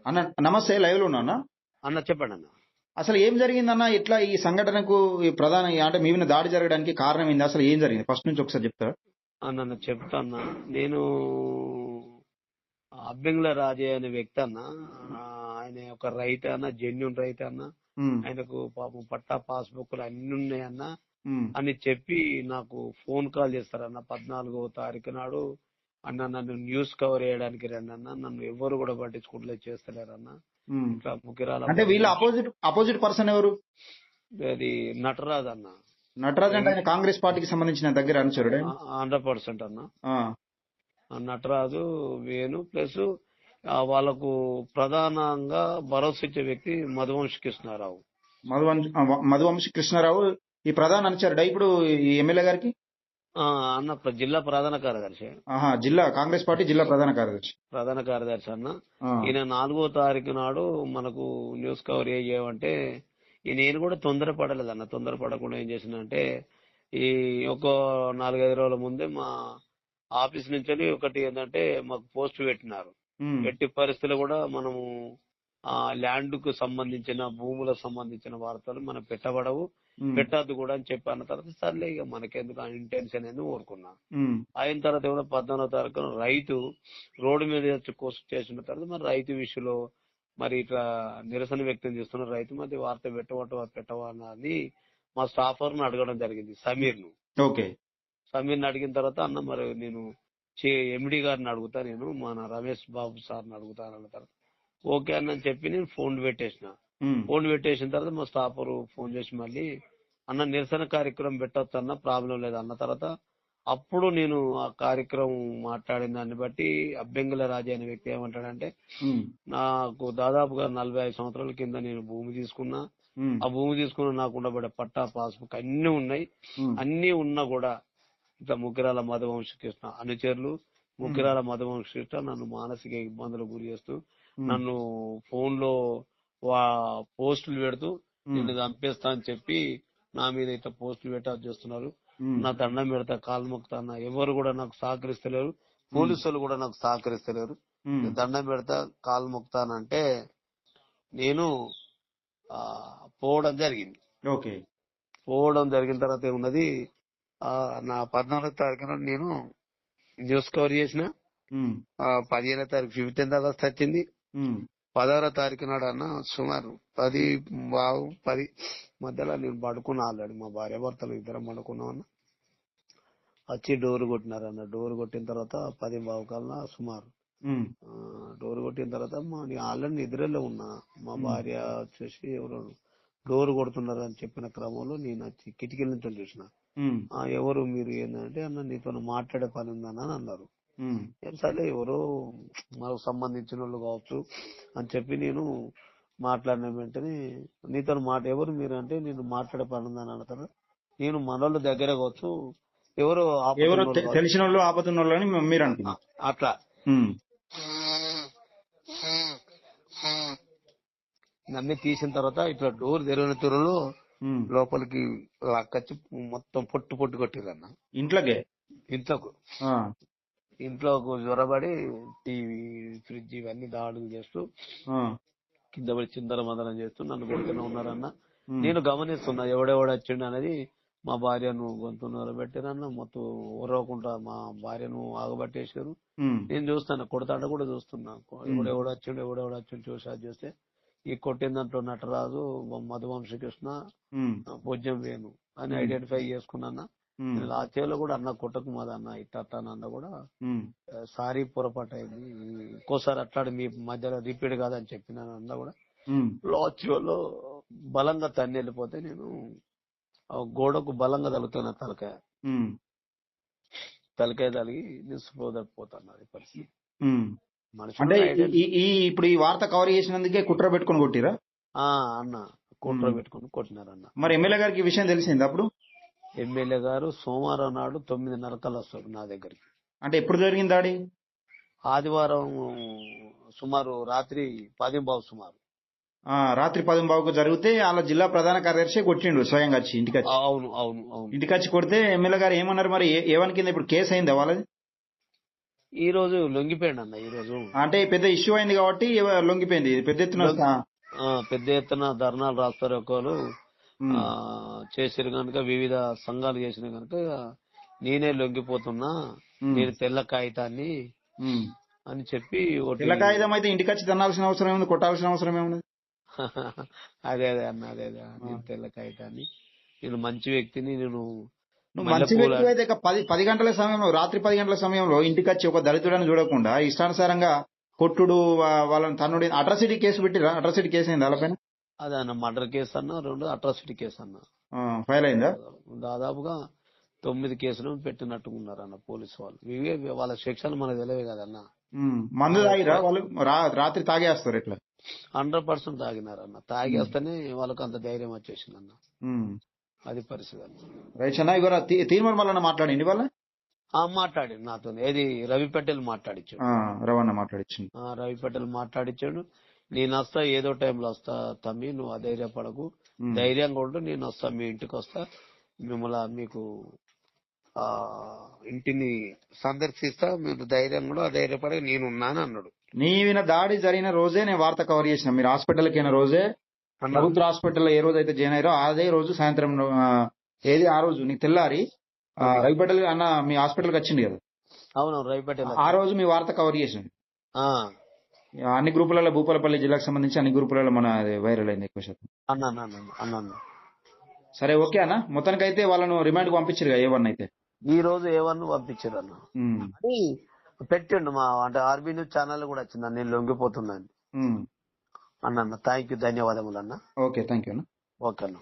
అన్న నమస్తే, లైవ్ లో ఉన్నా అన్న. అన్న చెప్పండి అన్న. అసలు ఏం జరిగిందన్న? ఇట్లా ఈ సంఘటనకు ఈ ప్రధాన అంటే మీ మీద దాడి జరగడానికి కారణం ఏంది? అసలు ఏం జరిగింది ఫస్ట్ నుంచి ఒకసారి చెప్తారా? అన్న చెప్తా అన్న. నేను అబ్బెంగుల రాజయ్య అనే వ్యక్తి అన్న. ఆయన ఒక రైతు అన్న, జెన్యున్ రైతు అన్న. ఉమ్, ఆయనకు పాపం పట్టా పాస్బుక్లు అన్ని ఉన్నాయన్న ఉమ్, అని చెప్పి నాకు ఫోన్ కాల్ చేస్తారన్న. 14వ తారీఖు నాడు అన్న నన్ను న్యూస్ కవర్ చేయడానికి రండి అన్న, నన్ను ఎవరు కూడా పట్టించుకుంటలే, చేస్తలేరన్న. ఉమ్. ఇట్లా ముఖ్యరాల అంటే వీళ్ళ అపోజిట్ పర్సన్ ఎవరు? అది నటరాజ్ అన్న. నటరాజ్ అంటే ఆయన కాంగ్రెస్ పార్టీకి సంబంధించిన దగ్గర అనుచరుడే. 100% అన్న. ఆ, నటరాజు, వేణు ప్లస్ వాళ్ళకు ప్రధానంగా భరోసా ఇచ్చే వ్యక్తి మధువంశ కృష్ణారావు. మధువంశి కృష్ణారావు ఈ ప్రధాన అనుచరుడా ఇప్పుడు ఈ ఎమ్మెల్యే గారికి? అన్న జిల్లా ప్రధాన కార్యదర్శి. ఆహా, కాంగ్రెస్ పార్టీ జిల్లా ప్రధాన కార్యదర్శి అన్న. ఆ, ఈయన 4వ తారీఖు నాడు మనకు న్యూస్ కవర్ చేయమంటే నేను కూడా తొందరపడలేదన్న. తొందరపడకుండా ఏం చేసినంటే ఈ ఒక 4-5 రోజుల ముందే మా ఆఫీస్ నుంచి ఒకటి ఏంటంటే మాకు పోస్ట్ పెట్టినారు. ఉమ్, ఎట్టి పరిస్థితుల్లో కూడా మనము ల్యాండ్ కు సంబంధించిన, భూములకు సంబంధించిన వార్తలు మనం పెట్టబడవు, ఉమ్, పెట్టద్దు కూడా అని చెప్పి అన్న తర్వాత సర్లే ఇక మనకెందుకు ఆ ఇంటెన్షన్ అని ఊరుకున్నా. ఉమ్, అయిన తర్వాత ఏమన్నా 14వ తారీఖున రైతు రోడ్డు మీద చేసిన తర్వాత మరి రైతు విషయంలో మరి ఇట్లా నిరసన వ్యక్తం చేస్తున్న రైతు మధ్య వార్త పెట్టవా అని మా స్టాఫర్ ను అడగడం జరిగింది, సమీర్ ను. ఓకే. సమీర్ని అడిగిన తర్వాత అన్న మరి నేను ఎండి గారిని అడుగుతా, నేను మన రమేష్ బాబు సార్ని అడుగుతాను అన్న తర్వాత ఓకే అన్న చెప్పి నేను ఫోన్ పెట్టేసిన. ఉమ్, ఫోన్ పెట్టేసిన తర్వాత మా స్టాఫర్ ఫోన్ చేసి మళ్ళీ అన్న నిరసన కార్యక్రమం పెట్టొచ్చు అన్న, ప్రాబ్లం లేదు అన్న తర్వాత అప్పుడు నేను ఆ కార్యక్రమం మాట్లాడిన దాన్ని బట్టి అబ్బెంగుల రాజే అనే వ్యక్తి ఏమంటాడంటే ఉమ్, నాకు దాదాపుగా 45 సంవత్సరాల కింద నేను భూమి తీసుకున్నా. ఉమ్, ఆ భూమి తీసుకున్న నాకు ఉండబడే పట్టా, పాస్బుక్ అన్ని ఉన్నాయి. ఉమ్, అన్ని ఉన్నా కూడా ఇట్లా ముగ్గురాల మధువంశ కృష్ణ అనుచరులు, ముగ్గురాల మధువంశ కృష్ణ నన్ను మానసిక ఇబ్బందులకు గురి చేస్తూ, ఉమ్, నన్ను ఫోన్ లో పోస్టులు పెడుతూ నిన్ను చంపేస్తా అని చెప్పి నా మీద ఇట్లా పోస్టులు పెట్టా చేస్తున్నారు. ఉమ్, నా దండం పెడతా, కాలు మొక్కుతా అన్న. ఎవరు కూడా నాకు సహకరిస్తలేరు, పోలీసులు కూడా నాకు సహకరిస్తలేరు. ఉమ్, నేను దండం పెడతా, కాలు మొక్కుతానంటే నేను పోవడం జరిగింది. ఓకే. పోవడం జరిగిన తర్వాత ఏమున్నది, నా 14వ తారీఖున నేను న్యూస్ కవర్ చేసిన. ఉమ్, 15వ తారీఖు 15th ఆగస్ట్ వచ్చింది. ఉమ్, 16వ తారీఖు నాడు అన్న సుమారు 10 మధ్యలో నేను పడుకున్నా. ఆల్రెడీ మా భార్య భర్తలు ఇద్దరం పడుకున్నాం అన్న. వచ్చి డోర్ కొట్టినారన్న. డోర్ కొట్టిన తర్వాత 10 కల్లా సుమారు ఉమ్, డోర్ కొట్టిన తర్వాత నేను ఆల్రెడీ నిద్రలో ఉన్నా. మా భార్య వచ్చేసి ఎవరు డోర్ కొడుతున్నారు అని చెప్పిన క్రమంలో నేను వచ్చి కిటికీల నుంచి చూసిన. ఉమ్, ఎవరు మీరు ఏంటంటే అన్న నీతో మాట్లాడే పని ఉందని అన్నారు. ఉమ్, సరే ఎవరో మనకు సంబంధించిన వాళ్ళు కావచ్చు అని చెప్పి నేను మాట్లాడిన వెంటనే నీతో ఎవరు మీరు అంటే నేను మాట్లాడే పని ఉందని అంటారు. నేను మనోళ్ళ దగ్గర కావచ్చు, ఎవరో తెలిసిన వాళ్ళు ఆపతున్న వాళ్ళు అని మీరు అంటున్నారు అట్లా. ఉమ్, నమ్మి తీసిన తర్వాత ఇట్లా డోర్ తెరవని తీరులో ఉమ్, లోపలికి లాక్కొచ్చి మొత్తం పొట్టు కొట్టిరన్న. ఇంట్లోకి ఆ, ఇంట్లోకి జ్వరబడి టీవీ, ఫ్రిడ్జ్ ఇవన్నీ దాడులు చేస్తూ ఆ, కింద పడి చిందర మందరం చేస్తూ నన్ను కొడుతూనే ఉన్నారన్న. ఉమ్, నేను గమనిస్తున్నా ఎవడెవడు వచ్చిండు అనేది. మా భార్యను గొంతు నిలబెట్టారన్న, మొత్తం ఊరవకుండా మా భార్యను ఆగబట్టేశారు. ఉమ్, నేను చూస్తాను, కొడతాంటే కూడా చూస్తున్నా. ఎవడెవడు వచ్చిండు చూసి అది చూస్తే ఈ కొట్టిన దాంట్లో నటరాజు, మధువంశ కృష్ణ, ఉమ్, భోజ్యం వేణు అని ఐడెంటిఫై చేసుకున్నా. ఉమ్, ఆ చేలో కూడా అన్న కొట్టకు మాదన్న ఇట్టన్న కూడా ఉమ్, సారీ పొరపాటు అయింది, ఇంకోసారి అట్లాంటి మీ మధ్యలో రిపీట్ కాదని చెప్పినాను అన్న కూడా. ఉమ్, లాచ్లో బలంగా తన్ని వెళ్ళిపోతే నేను గోడకు బలంగా తగులుతున్న తలకాయ తలిగి నిస్పృహపోతాను. అది పరిస్థితి. ఉమ్. అంటే ఇప్పుడు ఈ వార్త కవర్ చేసినందుకే కుట్ర పెట్టుకుని కొట్టిరా? అన్న కుట్ర పెట్టుకుని కొట్టినారన్న. మరి ఎమ్మెల్యే గారికి ఈ విషయం తెలిసింది అప్పుడు? ఎమ్మెల్యే గారు సోమవారం నాడు 9:30 వస్తారు నా దగ్గరికి. అంటే ఎప్పుడు జరిగింది దాడి? ఆదివారం సుమారు రాత్రి 10:15 సుమారు. రాత్రి 10:15 జరిగితే వాళ్ళ జిల్లా ప్రధాన కార్యదర్శి కొట్టిండు స్వయంగా వచ్చి ఇంటికి వచ్చి. అవును. ఇంటికి వచ్చి కొడితే ఎమ్మెల్యే గారు ఏమన్నారు మరి? ఏమని కింద ఇప్పుడు కేసు అయిందా వాళ్ళది? ఈ రోజు లొంగిపోయాడు అన్న. ఈ రోజు అంటే పెద్ద ఇష్యూ అయింది కాబట్టి లొంగిపోయింది. ఇది పెద్ద ఎత్తున పెద్ద ఎత్తున ధర్నాలు రాస్తారు ఒకరు చేసారు కనుక, వివిధ సంఘాలు చేసిన కనుక నేనే లొంగిపోతున్నా, నేను తెల్ల కాగితాన్ని అని చెప్పి తెల్ల కాగితం అయితే ఇంటికి వచ్చి తినాల్సిన అవసరం ఏముంది, కొట్టాల్సిన అవసరం ఏముంది? అదే అన్న, అదే నేను తెల్ల కాగితాన్ని, నేను మంచి వ్యక్తిని, నేను నువ్వు మంచి వ్యక్తి అయితే 10 గంటల సమయంలో, రాత్రి 10 గంటల సమయంలో ఇంటికి వచ్చి ఒక దళితుడని చూడకుండా ఇష్టానుసారంగా కొట్టుడు, వాళ్ళని తన్నుడు, అట్రాసిటీ కేసు పెట్టిరా? అట్రాసిటీ కేసు అయింది వాళ్ళపైన? అదే అన్న, మర్డర్ కేసు అన్న, 2 అట్రాసిటీ కేసు అన్న. ఫైల్ అయిందా? దాదాపుగా 9 కేసులు పెట్టినట్టుకున్నారు అన్న పోలీసు వాళ్ళు. ఇవే వాళ్ళ శిక్షలు మనకు తెలియదు కదన్న. మందు తాగిరా వాళ్ళు? రాత్రి తాగేస్తారు ఇట్లా? 100% తాగినారన్న. తాగేస్తేనే వాళ్ళకు అంత ధైర్యం వచ్చేసింది అన్న. అది పరిస్థితి అన్న. రైట్ అన్న. ఇవాళ తీర్మార్ మళ్ళీ మాట్లాడింది వాళ్ళ? మాట్లాడి నాతో, ఏది రవి పటేల్ మాట్లాడిచ్చాడు. రవణ మాట్లాడిచ్చింది. రవి పటేల్ మాట్లాడిచ్చాడు. నేను వస్తా, ఏదో టైంలో వస్తా తమ్మి, నువ్వు అధైర్యపడకు, ధైర్యంగా ఉండు, నేను వస్తా, మీ ఇంటికి వస్తా, మిమ్మల్ని మీకు ఇంటిని సందర్శిస్తా, మీరు ధైర్యంగా కూడా అధైర్యపడి నేనున్నాను అన్నాడు. నీ విన దాడి జరిగిన రోజే నేను వార్త కవర్ చేసిన. మీరు హాస్పిటల్కి అయిన రోజే, ప్రభుత్వ హాస్పిటల్లో ఏ రోజు అయితే జాయిన్ అయ్యారో అదే రోజు సాయంత్రం, ఏది ఆ రోజు నీకు తెల్లారి రవిపేటల్ అన్న మీ హాస్పిటల్కి వచ్చింది కదా? అవును, రవిపేటల్. ఆ రోజు మీ వార్త కవర్ చేసింది. అన్ని గ్రూపులలో, భూపాలపల్లి జిల్లాకు సంబంధించి అన్ని గ్రూపులలో మన వైరల్ అయింది ఎక్కువ శాతం. అన్న సరే, ఓకే అన్న. మొత్తానికైతే వాళ్ళను రిమాండ్ కు పంపించారు కదా A1 అయితే? ఈ రోజు A1 పంపించారు అన్న. పెట్టిండు మా, అంటే ఆర్బీ న్యూస్ ఛానల్ కూడా వచ్చింది, నేను లొంగిపోతున్నాను అన్న. థ్యాంక్ యూ, ధన్యవాదములు అన్న. ఓకే, థ్యాంక్ యూ అన్న. ఓకే అన్న.